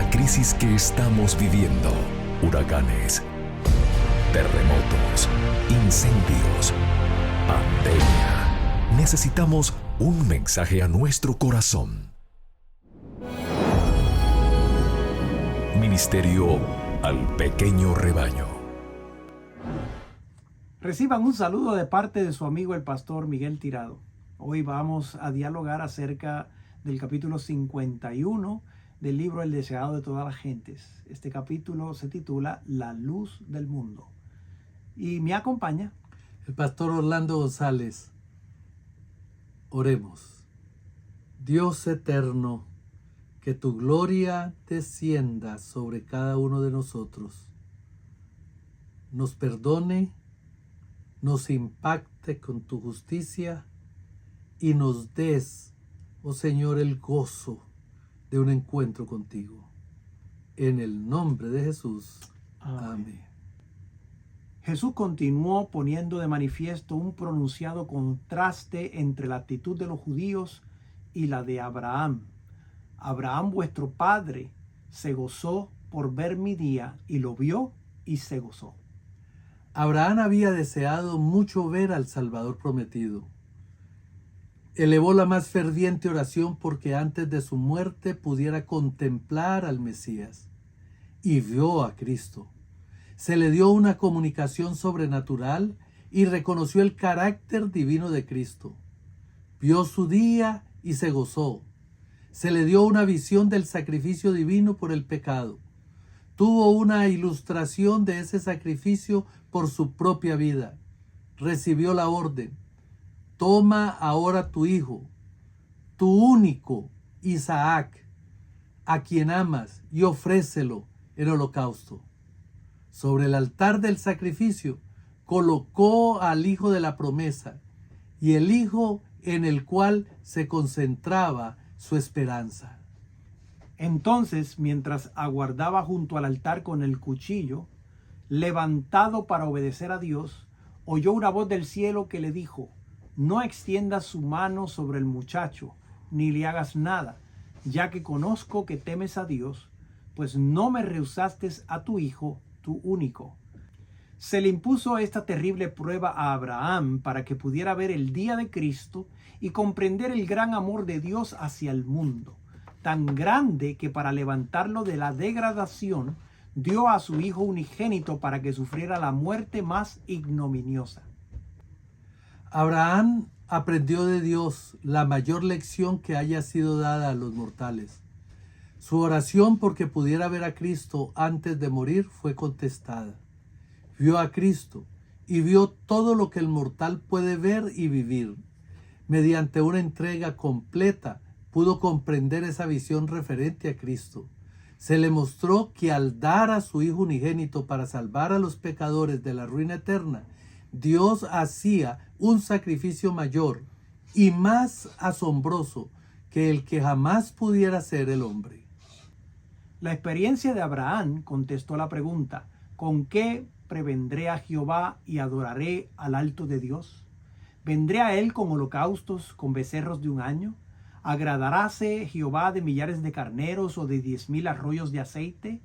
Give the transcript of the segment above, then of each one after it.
la crisis que estamos viviendo: huracanes, terremotos, incendios, pandemia. Necesitamos un mensaje a nuestro corazón. Ministerio al pequeño rebaño. Reciban un saludo de parte de su amigo el pastor Miguel Tirado. Hoy vamos a dialogar acerca del capítulo 51 del libro El deseado de todas las gentes. Este capítulo se titula La luz del mundo. Y me acompaña el pastor Orlando González. Oremos. Dios eterno, que tu gloria descienda sobre cada uno de nosotros. Nos perdone, nos impacte con tu justicia y nos des, oh Señor, el gozo de un encuentro contigo. En el nombre de Jesús. Amén. Jesús continuó poniendo de manifiesto un pronunciado contraste entre la actitud de los judíos y la de Abraham. Abraham, vuestro padre, se gozó por ver mi día, y lo vio y se gozó. Abraham había deseado mucho ver al Salvador prometido. Elevó la más ferviente oración porque antes de su muerte pudiera contemplar al Mesías. Y vio a Cristo. Se le dio una comunicación sobrenatural y reconoció el carácter divino de Cristo. Vio su día y se gozó. Se le dio una visión del sacrificio divino por el pecado. Tuvo una ilustración de ese sacrificio por su propia vida. Recibió la orden: toma ahora tu hijo, tu único Isaac, a quien amas, y ofrécelo en holocausto. Sobre el altar del sacrificio colocó al hijo de la promesa y el hijo en el cual se concentraba su esperanza. Entonces, mientras aguardaba junto al altar con el cuchillo, levantado para obedecer a Dios, oyó una voz del cielo que le dijo: no extiendas su mano sobre el muchacho, ni le hagas nada, ya que conozco que temes a Dios, pues no me rehusaste a tu hijo, tu único. Se le impuso esta terrible prueba a Abraham para que pudiera ver el día de Cristo y comprender el gran amor de Dios hacia el mundo, tan grande que para levantarlo de la degradación dio a su hijo unigénito para que sufriera la muerte más ignominiosa. Abraham aprendió de Dios la mayor lección que haya sido dada a los mortales. Su oración porque pudiera ver a Cristo antes de morir fue contestada. Vio a Cristo y vio todo lo que el mortal puede ver y vivir. Mediante una entrega completa pudo comprender esa visión referente a Cristo. Se le mostró que al dar a su Hijo unigénito para salvar a los pecadores de la ruina eterna, Dios hacía un sacrificio mayor y más asombroso que el que jamás pudiera hacer el hombre. La experiencia de Abraham contestó la pregunta: ¿con qué prevendré a Jehová y adoraré al alto de Dios? ¿Vendré a él con holocaustos, con becerros de un año? ¿Agradaráse Jehová de millares de carneros o de 10,000 arroyos de aceite?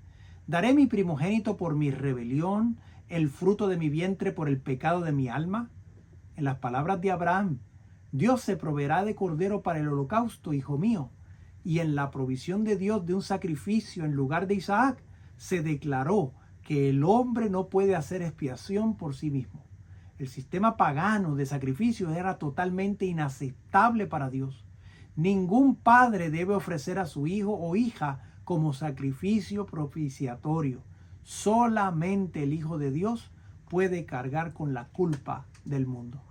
¿Daré mi primogénito por mi rebelión, el fruto de mi vientre por el pecado de mi alma? En las palabras de Abraham, Dios se proveerá de cordero para el holocausto, hijo mío. Y en la provisión de Dios de un sacrificio en lugar de Isaac, se declaró que el hombre no puede hacer expiación por sí mismo. El sistema pagano de sacrificios era totalmente inaceptable para Dios. Ningún padre debe ofrecer a su hijo o hija como sacrificio propiciatorio. Solamente el Hijo de Dios puede cargar con la culpa del mundo.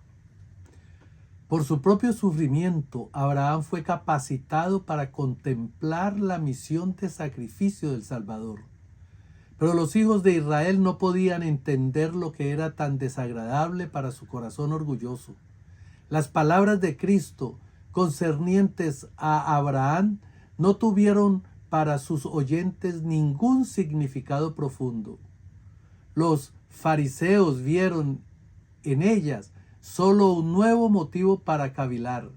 Por su propio sufrimiento, Abraham fue capacitado para contemplar la misión de sacrificio del Salvador. Pero los hijos de Israel no podían entender lo que era tan desagradable para su corazón orgulloso. Las palabras de Cristo concernientes a Abraham no tuvieron para sus oyentes ningún significado profundo. Los fariseos vieron en ellas solo un nuevo motivo para cavilar.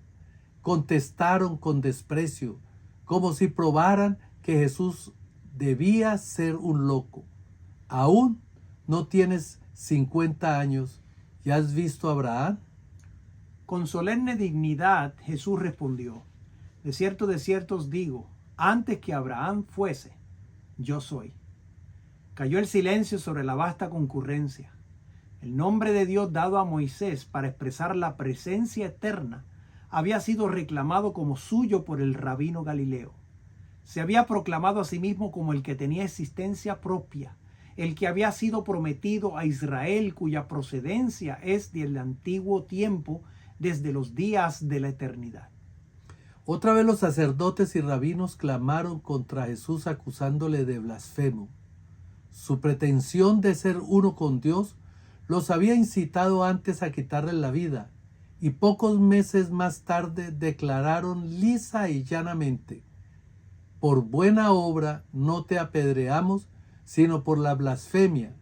Contestaron con desprecio, como si probaran que Jesús debía ser un loco. Aún no tienes 50 años y has visto a Abraham. Con solemne dignidad Jesús respondió: de cierto os digo, antes que Abraham fuese, yo soy. Cayó el silencio sobre la vasta concurrencia. El nombre de Dios dado a Moisés para expresar la presencia eterna había sido reclamado como suyo por el rabino Galileo. Se había proclamado a sí mismo como el que tenía existencia propia, el que había sido prometido a Israel, cuya procedencia es del antiguo tiempo, desde los días de la eternidad. Otra vez los sacerdotes y rabinos clamaron contra Jesús acusándole de blasfemo. Su pretensión de ser uno con Dios los había incitado antes a quitarle la vida, y pocos meses más tarde declararon lisa y llanamente: por buena obra no te apedreamos, sino por la blasfemia,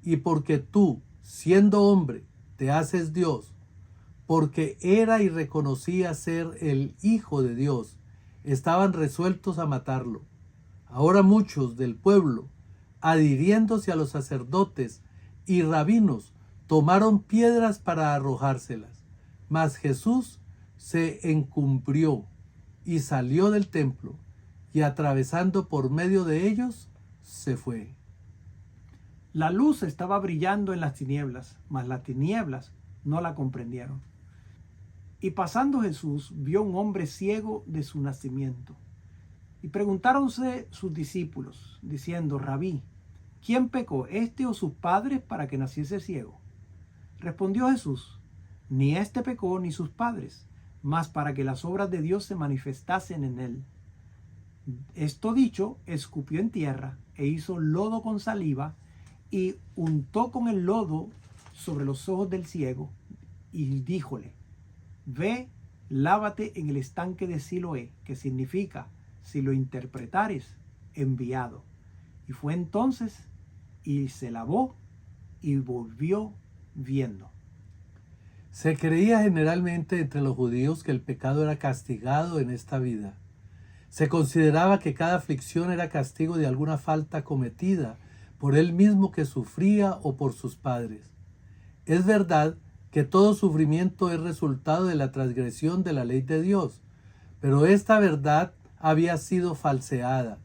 y porque tú, siendo hombre, te haces Dios. Porque era y reconocía ser el Hijo de Dios, estaban resueltos a matarlo. Ahora muchos del pueblo, adhiriéndose a los sacerdotes y rabinos, tomaron piedras para arrojárselas. Mas Jesús se encumbrió y salió del templo, y atravesando por medio de ellos, se fue. La luz estaba brillando en las tinieblas, mas las tinieblas no la comprendieron. Y pasando Jesús vio un hombre ciego de su nacimiento. Y preguntáronse sus discípulos, diciendo: Rabí, ¿quién pecó, este o sus padres, para que naciese ciego? Respondió Jesús: ni este pecó ni sus padres, mas para que las obras de Dios se manifestasen en él. Esto dicho, escupió en tierra e hizo lodo con saliva y untó con el lodo sobre los ojos del ciego y díjole: ve, lávate en el estanque de Siloé, que significa, si lo interpretares, enviado. Y fue entonces y se lavó y volvió viendo. Se creía generalmente entre los judíos que el pecado era castigado en esta vida. Se consideraba que cada aflicción era castigo de alguna falta cometida por él mismo que sufría o por sus padres. Es verdad que todo sufrimiento es resultado de la transgresión de la ley de Dios, pero esta verdad había sido falseada.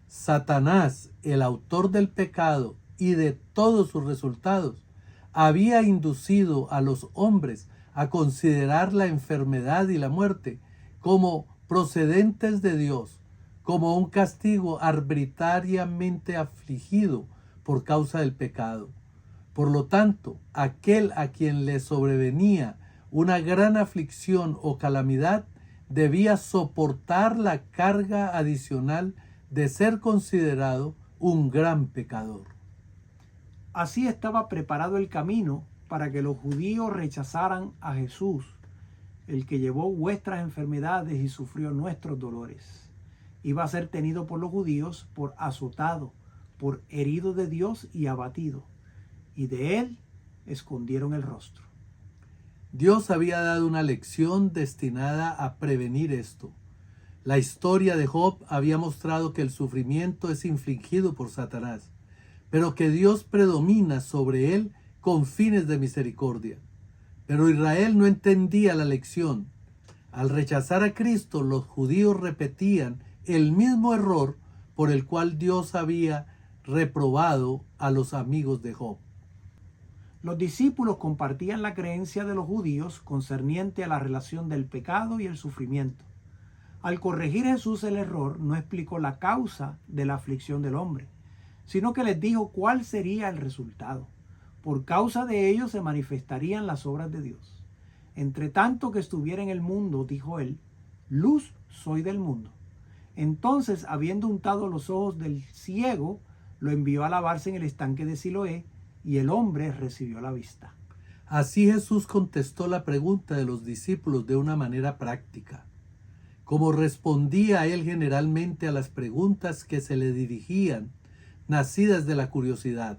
Satanás, el autor del pecado y de todos sus resultados, había inducido a los hombres a considerar la enfermedad y la muerte como procedentes de Dios, como un castigo arbitrariamente afligido por causa del pecado. Por lo tanto, aquel a quien le sobrevenía una gran aflicción o calamidad debía soportar la carga adicional de ser considerado un gran pecador. Así estaba preparado el camino para que los judíos rechazaran a Jesús, el que llevó vuestras enfermedades y sufrió nuestros dolores. Iba a ser tenido por los judíos por azotado, por herido de Dios y abatido, y de él escondieron el rostro. Dios había dado una lección destinada a prevenir esto. La historia de Job había mostrado que el sufrimiento es infligido por Satanás, pero que Dios predomina sobre él con fines de misericordia. Pero Israel no entendía la lección. Al rechazar a Cristo, los judíos repetían el mismo error por el cual Dios había reprobado a los amigos de Job. Los discípulos compartían la creencia de los judíos concerniente a la relación del pecado y el sufrimiento. Al corregir Jesús el error, no explicó la causa de la aflicción del hombre, sino que les dijo cuál sería el resultado. Por causa de ello se manifestarían las obras de Dios. Entre tanto que estuviera en el mundo, dijo él, luz soy del mundo. Entonces, habiendo untado los ojos del ciego, lo envió a lavarse en el estanque de Siloé, y el hombre recibió la vista. Así Jesús contestó la pregunta de los discípulos de una manera práctica. Como respondía él generalmente a las preguntas que se le dirigían, nacidas de la curiosidad.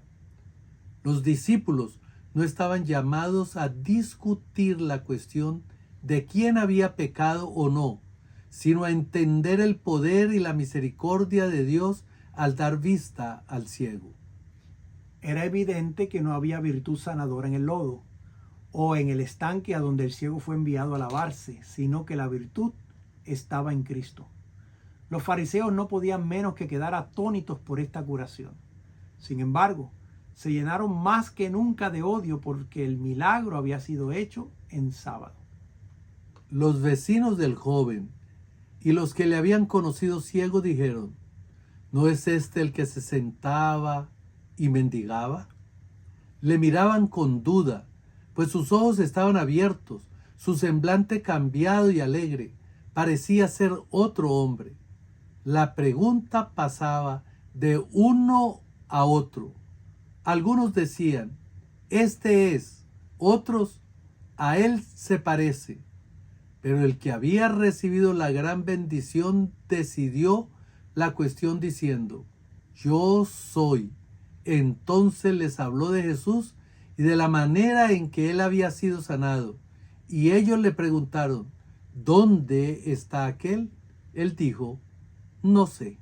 Los discípulos no estaban llamados a discutir la cuestión de quién había pecado o no, sino a entender el poder y la misericordia de Dios al dar vista al ciego. Era evidente que no había virtud sanadora en el lodo o en el estanque a donde el ciego fue enviado a lavarse, sino que la virtud estaba en Cristo. Los fariseos no podían menos que quedar atónitos por esta curación. Sin embargo, se llenaron más que nunca de odio porque el milagro había sido hecho en sábado. Los vecinos del joven y los que le habían conocido ciego dijeron: ¿no es este el que se sentaba y mendigaba? Le miraban con duda, pues sus ojos estaban abiertos, su semblante cambiado y alegre, parecía ser otro hombre. La pregunta pasaba de uno a otro. Algunos decían: este es, otros: a él se parece. Pero el que había recibido la gran bendición decidió la cuestión diciendo: yo soy. Entonces les habló de Jesús y de la manera en que él había sido sanado. Y ellos le preguntaron: ¿dónde está aquel? Él dijo: no sé.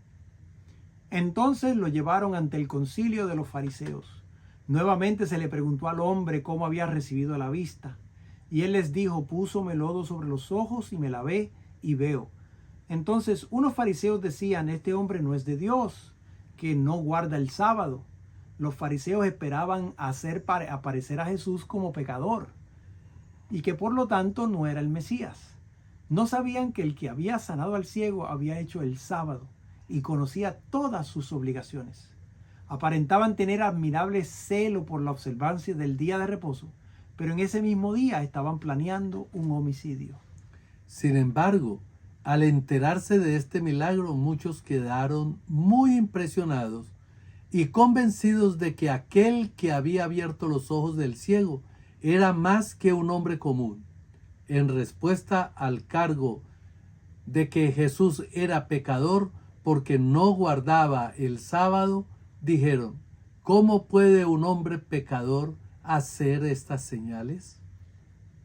Entonces lo llevaron ante el concilio de los fariseos. Nuevamente se le preguntó al hombre cómo había recibido la vista. Y él les dijo: púsome lodo sobre los ojos y me lavé y veo. Entonces unos fariseos decían: este hombre no es de Dios, que no guarda el sábado. Los fariseos esperaban hacer aparecer a Jesús como pecador y que por lo tanto no era el Mesías. No sabían que el que había sanado al ciego había hecho el sábado y conocía todas sus obligaciones. Aparentaban tener admirable celo por la observancia del día de reposo, pero en ese mismo día estaban planeando un homicidio. Sin embargo, al enterarse de este milagro, muchos quedaron muy impresionados y convencidos de que aquel que había abierto los ojos del ciego era más que un hombre común. En respuesta al cargo de que Jesús era pecador porque no guardaba el sábado, dijeron: ¿cómo puede un hombre pecador hacer estas señales?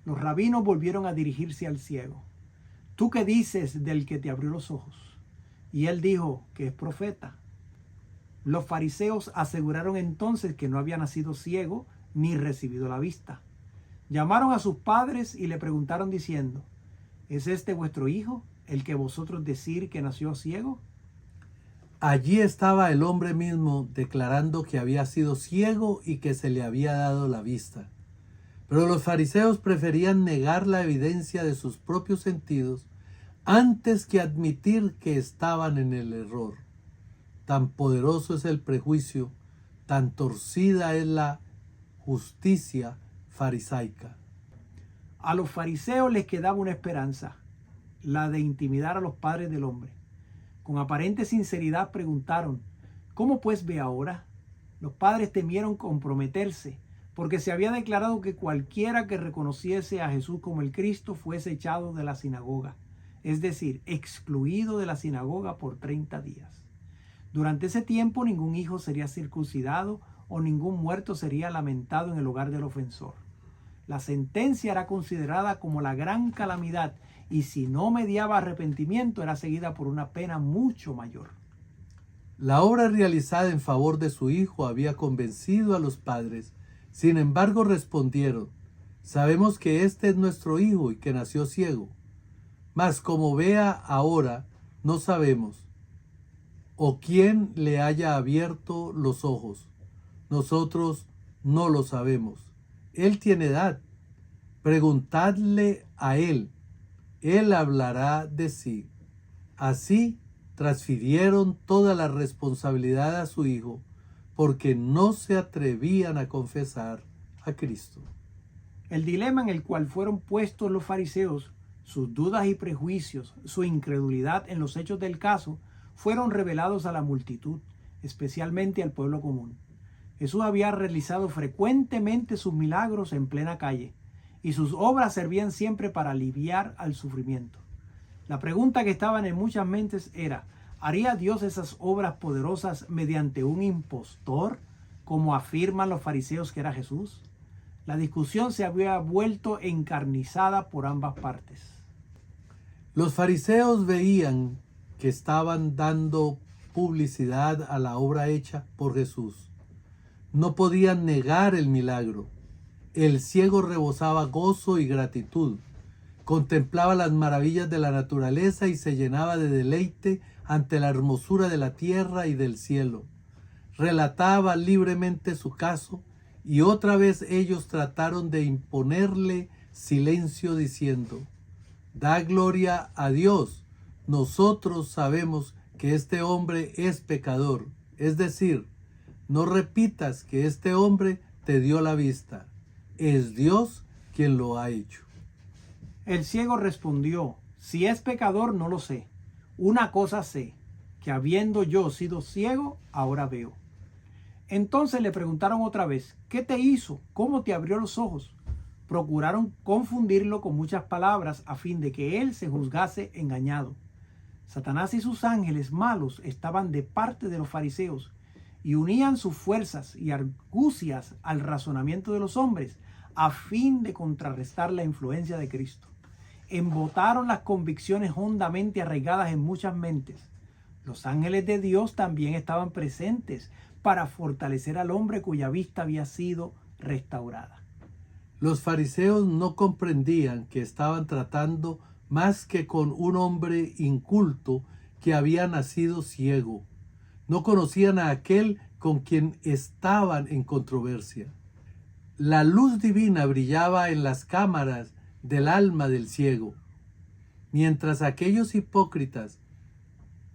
Los rabinos volvieron a dirigirse al ciego. ¿Tú qué dices del que te abrió los ojos? Y él dijo que es profeta. Los fariseos aseguraron entonces que no había nacido ciego ni recibido la vista. Llamaron a sus padres y le preguntaron diciendo: ¿es este vuestro hijo, el que vosotros decís que nació ciego? Allí estaba el hombre mismo declarando que había sido ciego y que se le había dado la vista. Pero los fariseos preferían negar la evidencia de sus propios sentidos antes que admitir que estaban en el error. Tan poderoso es el prejuicio, tan torcida es la justicia farisaica. A los fariseos les quedaba una esperanza, la de intimidar a los padres del hombre. Con aparente sinceridad preguntaron: ¿cómo pues ve ahora? Los padres temieron comprometerse, porque se había declarado que cualquiera que reconociese a Jesús como el Cristo fuese echado de la sinagoga, es decir, excluido de la sinagoga por 30 días. Durante ese tiempo ningún hijo sería circuncidado o ningún muerto sería lamentado en el hogar del ofensor. La sentencia era considerada como la gran calamidad y si no mediaba arrepentimiento era seguida por una pena mucho mayor. La obra realizada en favor de su hijo había convencido a los padres. Sin embargo, respondieron: sabemos que este es nuestro hijo y que nació ciego. Mas como vea ahora, no sabemos, o quién le haya abierto los ojos. Nosotros no lo sabemos. Él tiene edad. Preguntadle a él. Él hablará de sí. Así transfirieron toda la responsabilidad a su hijo, porque no se atrevían a confesar a Cristo. El dilema en el cual fueron puestos los fariseos, sus dudas y prejuicios, su incredulidad en los hechos del caso, fueron revelados a la multitud, especialmente al pueblo común. Jesús había realizado frecuentemente sus milagros en plena calle, y sus obras servían siempre para aliviar al sufrimiento. La pregunta que estaba en muchas mentes era: ¿haría Dios esas obras poderosas mediante un impostor, como afirman los fariseos que era Jesús? La discusión se había vuelto encarnizada por ambas partes. Los fariseos veían que estaban dando publicidad a la obra hecha por Jesús. No podían negar el milagro. El ciego rebosaba gozo y gratitud. Contemplaba las maravillas de la naturaleza y se llenaba de deleite ante la hermosura de la tierra y del cielo. Relataba libremente su caso y otra vez ellos trataron de imponerle silencio diciendo: da gloria a Dios, nosotros sabemos que este hombre es pecador. Es decir, no repitas que este hombre te dio la vista. Es Dios quien lo ha hecho. El ciego respondió: si es pecador no lo sé. Una cosa sé, que habiendo yo sido ciego, ahora veo. Entonces le preguntaron otra vez: ¿qué te hizo? ¿Cómo te abrió los ojos? Procuraron confundirlo con muchas palabras a fin de que él se juzgase engañado. Satanás y sus ángeles malos estaban de parte de los fariseos y unían sus fuerzas y argucias al razonamiento de los hombres a fin de contrarrestar la influencia de Cristo. Embotaron las convicciones hondamente arraigadas en muchas mentes. Los ángeles de Dios también estaban presentes para fortalecer al hombre cuya vista había sido restaurada. Los fariseos no comprendían que estaban tratando más que con un hombre inculto que había nacido ciego. No conocían a aquel con quien estaban en controversia. La luz divina brillaba en las cámaras del alma del ciego, mientras aquellos hipócritas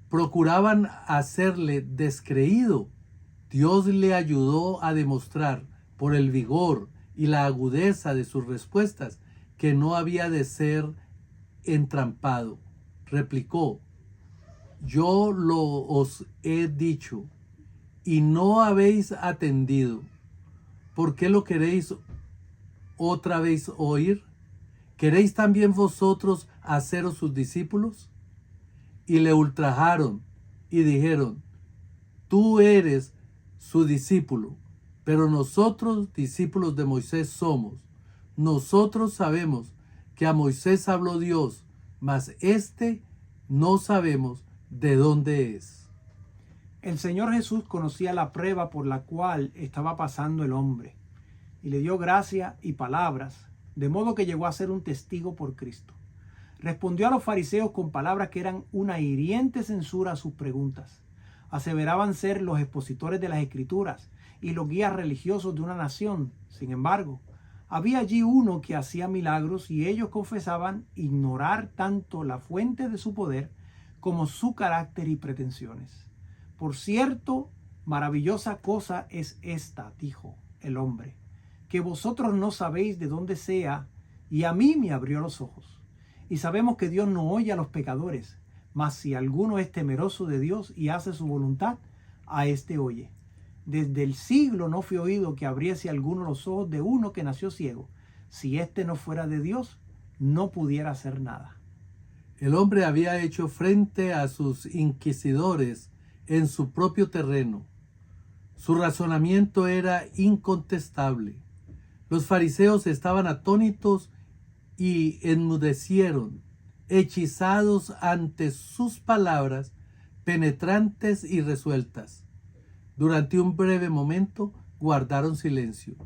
procuraban hacerle descreído. Dios le ayudó a demostrar por el vigor y la agudeza de sus respuestas que no había de ser entrampado. Replicó: yo os he dicho y no habéis atendido. ¿Por qué lo queréis otra vez oír? ¿Queréis también vosotros haceros sus discípulos? Y le ultrajaron y dijeron: tú eres su discípulo, pero nosotros discípulos de Moisés somos. Nosotros sabemos que a Moisés habló Dios, mas no sabemos de dónde es. El Señor Jesús conocía la prueba por la cual estaba pasando el hombre y le dio gracia y palabras, de modo que llegó a ser un testigo por Cristo. Respondió a los fariseos con palabras que eran una hiriente censura a sus preguntas. Aseveraban ser los expositores de las Escrituras y los guías religiosos de una nación. Sin embargo, había allí uno que hacía milagros y ellos confesaban ignorar tanto la fuente de su poder como su carácter y pretensiones. Por cierto, maravillosa cosa es esta, dijo el hombre, que vosotros no sabéis de dónde sea, y a mí me abrió los ojos. Y sabemos que Dios no oye a los pecadores, mas si alguno es temeroso de Dios y hace su voluntad, a éste oye. Desde el siglo no fue oído que abriese alguno los ojos de uno que nació ciego. Si éste no fuera de Dios, no pudiera hacer nada. El hombre había hecho frente a sus inquisidores en su propio terreno. Su razonamiento era incontestable. Los fariseos estaban atónitos y enmudecieron, hechizados ante sus palabras penetrantes y resueltas. Durante un breve momento guardaron silencio.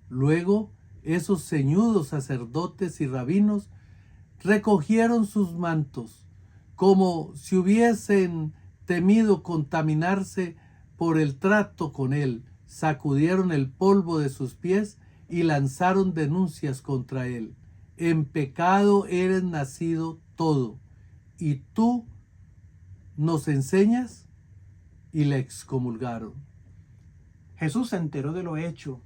Luego, esos ceñudos sacerdotes y rabinos recogieron sus mantos, como si hubiesen temido contaminarse por el trato con él, sacudieron el polvo de sus pies y lanzaron denuncias contra él. En pecado eres nacido todo, y tú nos enseñas. Y le excomulgaron. Jesús se enteró de lo hecho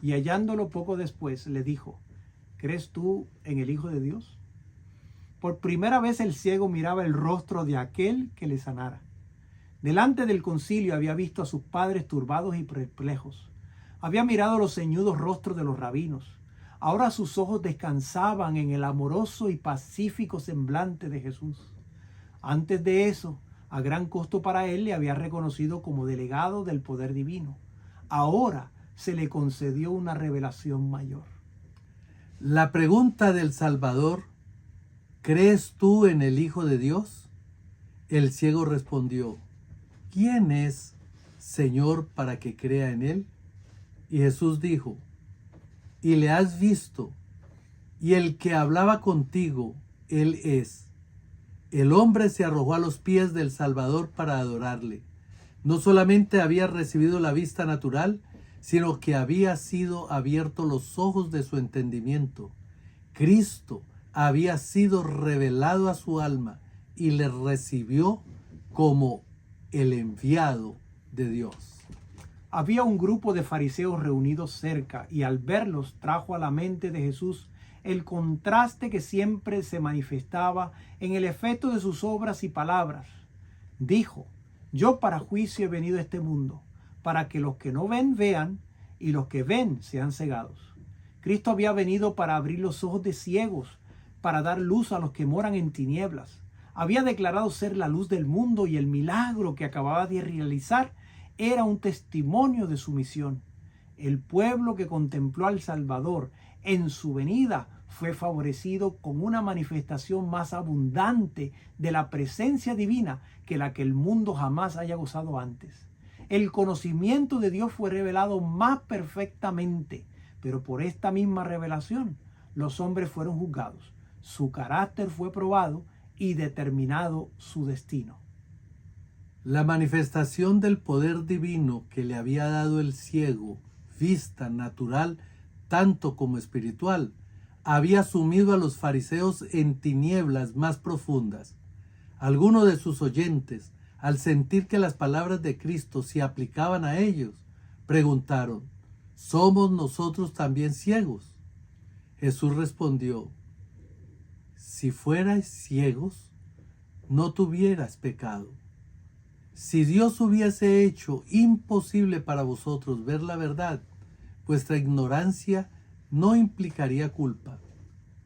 y hallándolo poco después le dijo: ¿crees tú en el Hijo de Dios? Por primera vez el ciego miraba el rostro de aquel que le sanara. Delante del concilio había visto a sus padres turbados y perplejos. Había mirado los ceñudos rostros de los rabinos. Ahora sus ojos descansaban en el amoroso y pacífico semblante de Jesús. Antes de eso, a gran costo para él, le había reconocido como delegado del poder divino. Ahora se le concedió una revelación mayor. La pregunta del Salvador: ¿crees tú en el Hijo de Dios? El ciego respondió: ¿quién es Señor para que crea en él? Y Jesús dijo, y le has visto, y el que hablaba contigo, él es. El hombre se arrojó a los pies del Salvador para adorarle. No solamente había recibido la vista natural, sino que había sido abiertos los ojos de su entendimiento. Cristo había sido revelado a su alma y le recibió como el enviado de Dios. Había un grupo de fariseos reunidos cerca y al verlos trajo a la mente de Jesús el contraste que siempre se manifestaba en el efecto de sus obras y palabras. Dijo, yo para juicio he venido a este mundo, para que los que no ven vean y los que ven sean cegados. Cristo había venido para abrir los ojos de ciegos, para dar luz a los que moran en tinieblas. Había declarado ser la luz del mundo y el milagro que acababa de realizar era un testimonio de su misión. El pueblo que contempló al Salvador en su venida fue favorecido con una manifestación más abundante de la presencia divina que la que el mundo jamás haya gozado antes. El conocimiento de Dios fue revelado más perfectamente, pero por esta misma revelación los hombres fueron juzgados, su carácter fue probado y determinado su destino. La manifestación del poder divino que le había dado el ciego, vista natural tanto como espiritual, había sumido a los fariseos en tinieblas más profundas. Algunos de sus oyentes, al sentir que las palabras de Cristo se aplicaban a ellos, preguntaron, ¿somos nosotros también ciegos? Jesús respondió, si fuerais ciegos, no tuvieras pecado. Si Dios hubiese hecho imposible para vosotros ver la verdad, vuestra ignorancia no implicaría culpa.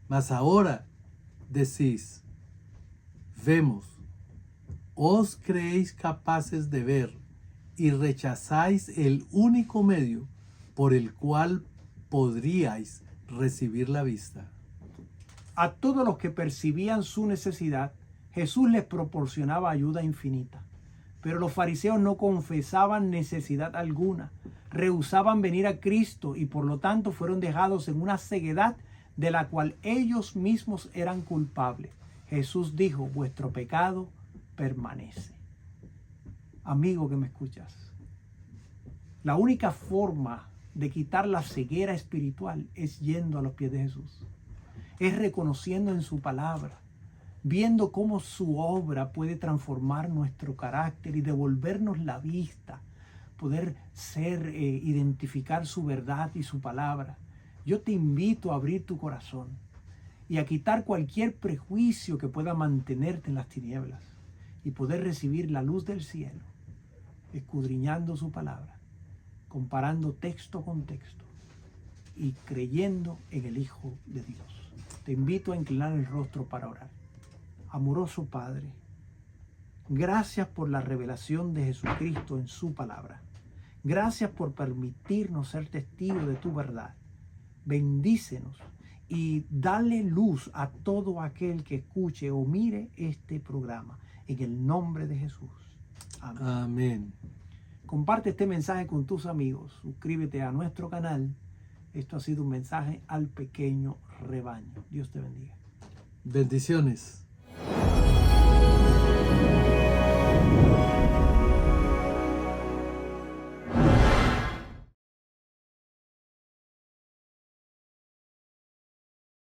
Mas ahora decís, vemos, os creéis capaces de ver y rechazáis el único medio por el cual podríais recibir la vista. A todos los que percibían su necesidad, Jesús les proporcionaba ayuda infinita. Pero los fariseos no confesaban necesidad alguna, rehusaban venir a Cristo y por lo tanto fueron dejados en una ceguedad de la cual ellos mismos eran culpables. Jesús dijo, vuestro pecado permanece. Amigo que me escuchas, la única forma de quitar la ceguera espiritual es yendo a los pies de Jesús. Es reconociendo en su palabra, viendo cómo su obra puede transformar nuestro carácter y devolvernos la vista, poder identificar su verdad y su palabra. Yo te invito a abrir tu corazón y a quitar cualquier prejuicio que pueda mantenerte en las tinieblas y poder recibir la luz del cielo, escudriñando su palabra, comparando texto con texto y creyendo en el Hijo de Dios. Te invito a inclinar el rostro para orar. Amoroso Padre, gracias por la revelación de Jesucristo en su palabra. Gracias por permitirnos ser testigos de tu verdad. Bendícenos y dale luz a todo aquel que escuche o mire este programa. En el nombre de Jesús. Amén. Amén. Comparte este mensaje con tus amigos. Suscríbete a nuestro canal. Esto ha sido un mensaje al pequeño rebaño. Dios te bendiga. Bendiciones.